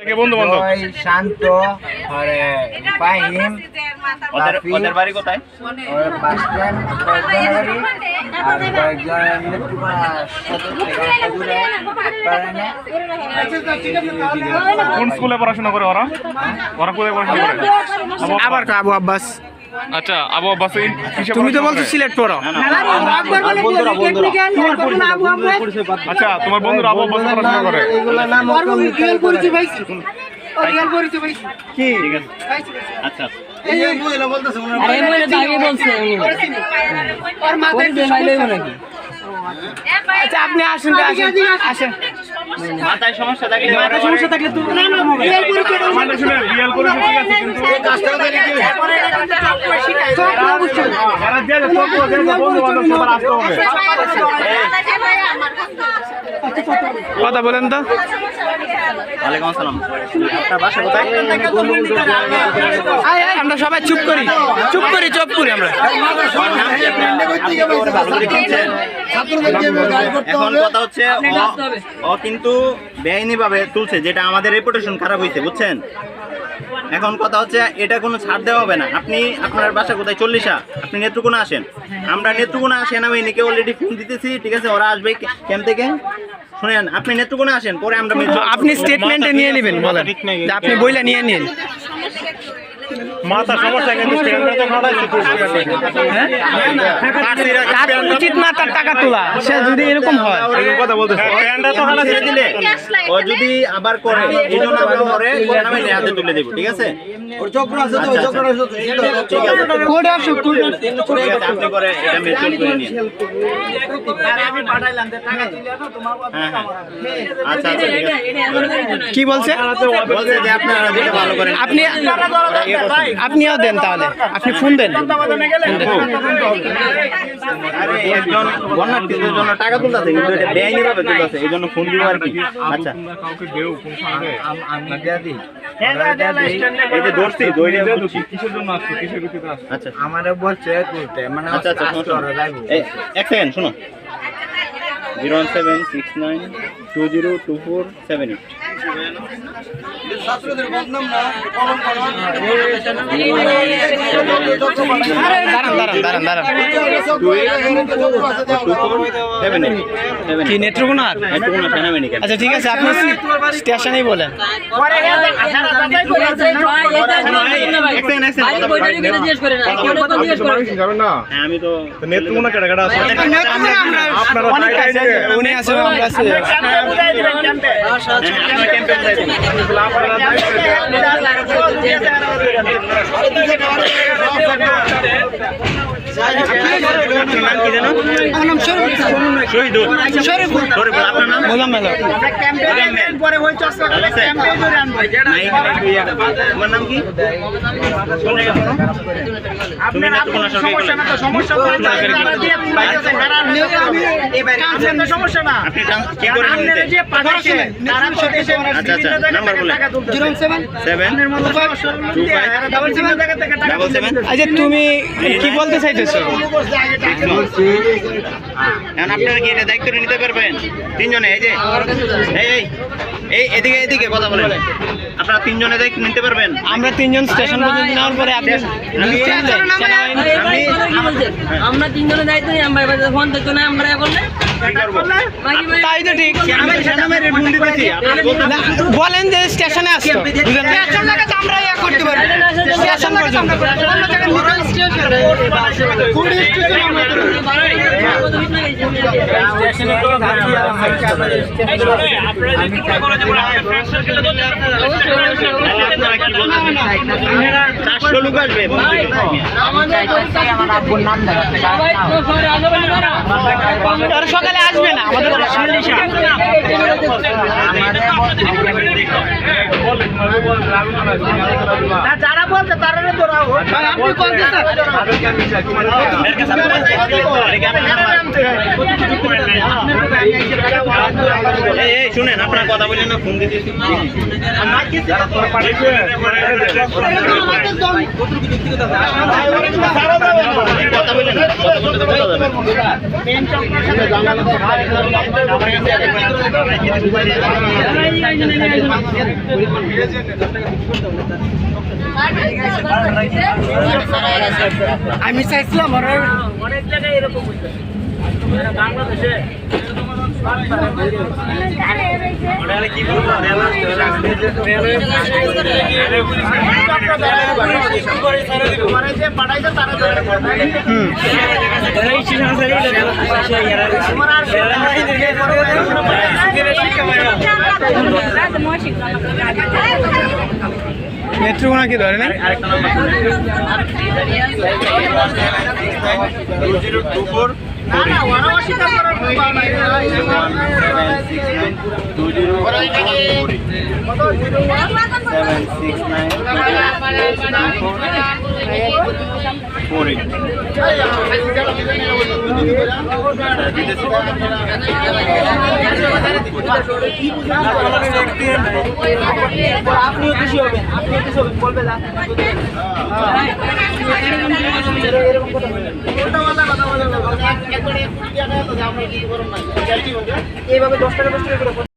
কে বন্ধু বান্ধব? শান্ত, ফাহিম, ওদের বাড়ি কোথায়? বাস স্ট্যান্ড, আর কয়েকজন কোন স্কুলে পড়াশোনা করে ওরা? ওরা কোথায় পড়াশোনা করে? আবার আবু আব্বাস। আচ্ছা, আবু আব্বাস তুমি তো বলছো সিলেট পড়ো। আচ্ছা, তোমার বন্ধুরা আবু আব্বাস পড়াশোনা করে? কি আচ্ছা আচ্ছা, আপনি আসেন আসেন। মাথায় সমস্যা থাকলে মাথা সমস্যা থাকলে তুমি আমাদের শুনে রিয়েল করে ঠিক আছে, কিন্তু এই কাজটা দেখি কি এরা দিয়ে দাও, সব দিয়ে দাও, বন্ধু বান্ধব সবার আসতে হবে। কথা বলেন তো। ওয়ালাইকুম আসসালাম। আপনার বাসা কোথায়? আমরা সবাই চুপ করি আমরা। এখন কথা হচ্ছে ও কিন্তু বেআইনি ভাবে তুলছে, যেটা আমাদের রেপুটেশন খারাপ হয়েছে, বুঝছেন? এখন কথা হচ্ছে এটা কোনো ছাড় দেওয়া হবে না। আপনি আপনার বাসা কোথায়? 40 আপনি নেত্রকোনা আসেন। আমরা নেত্রকোনা আসেন, আমি এদিকে অলরেডি ফোন দিতেছি, ঠিক আছে? ওরা আসবে ক্যাম্প থেকে। শুনেন, আপনি নেত্রকোনা আসেন, পরে আমরা আপনি স্টেটমেন্টে নিয়ে নেবেন, বলেন যে আপনি বইলা নিয়ে নিন। মাথা সমস্যা কিন্তু স্ট্যান্ডার্ড তো খাড়াইছে তো তার উচিত না তার টাকা তোলা, সে যদি এরকম হয়। এই কথা বলতেছে, স্ট্যান্ডার্ড তো ছেড়ে দিলে ও যদি আবার করে, এই জন্য আমরা ওরে নামে হাতে তুলে দেব, ঠিক আছে? ওর চক্র আছে তো, ওই চক্রটা ঠিক আছে। কোড আসো, ঠিক আছে, আপনি করে এটা মেনশন করে নিন। আমি পাঠাইলাম টাকা তুলে না তোমার হ্যাঁ হ্যাঁ, আচ্ছা আচ্ছা, ঠিক আছে। কি বলছে? বলছে যে আপনারা যেটা ভালো করেন আপনিও দেন, তাহলে আপনি ফোন দেন। আরে একজন বন্যার্থীদের জন্য টাকা তুলতেছে, কিন্তু এটা বেআইনি ভাবে তুলতেছে, এই জন্য ফোন দিব আর কি। আচ্ছা, কাউকে দেও কোন সময় আমি দাদি এই যে দর্শি দইরে বুঝছি। কিসের জন্য আসছে, কিসের ভিত্তিতে আসছে? আচ্ছা আমারে বলছে তুলতে, মানে আচ্ছা আচ্ছা, আজকে ওরা যাইবো। এক সেকেন্ড শুনো। 01769202478। দাঁড়ান। কি নেত্রকোনার? আচ্ছা ঠিক আছে, আপনি স্টেশনেই বলেন। আমি তো নেত্রকোনা কেডা কেডা আছে? আপনারা অনেক আছে, উনি আছে, আমরা আছি। সমস্যা না, আচ্ছা তুমি কি বলতে চাইতেছো? আপনারা কি এটা দায়িত্ব নিতে পারবেন? তিনজনে এই যে এই এদিকে কথা বলেন, আপনারা তিনজনে দায়িত্ব নিতে পারবেন? আমরা তিনজন স্টেশন পর্যন্ত নেওয়ার পরে আপনি আমরা তিনজনের দায়িত্ব নিই। আমরা ফোন দেখতো না, আমরা এখন তাই তো ঠিক। বলেন যে স্টেশনে আসতো, আমরা ইয়া করতে পারি স্টেশন পর্যন্ত। সকালে আসবে না আমাদের যারা বলছে তারা এই শুনেন, আপনার কথা বলেন না, ফোন দিতেছি। কথা বলেন না, কথা বলতে তো বোঝা যাবে। আমি চাইছিলাম অনেক জায়গায় এরকম হইছে বাংলাদেশে পাঠাইছে তারা নেত্রকোনা কি ধরে না? আরেকটা নাম্বার শুনেন, 2024 না না ওরা অস্বীকার করার উপায় নাই। 769 আপনিও খুশি হবেন, আপনিও খুশি হবেন, বলবে না এরকম কথা বলেন। একবারে 1 কোটি টাকা তো আমরা কিছু করব না, এইভাবে 10 টাকা করে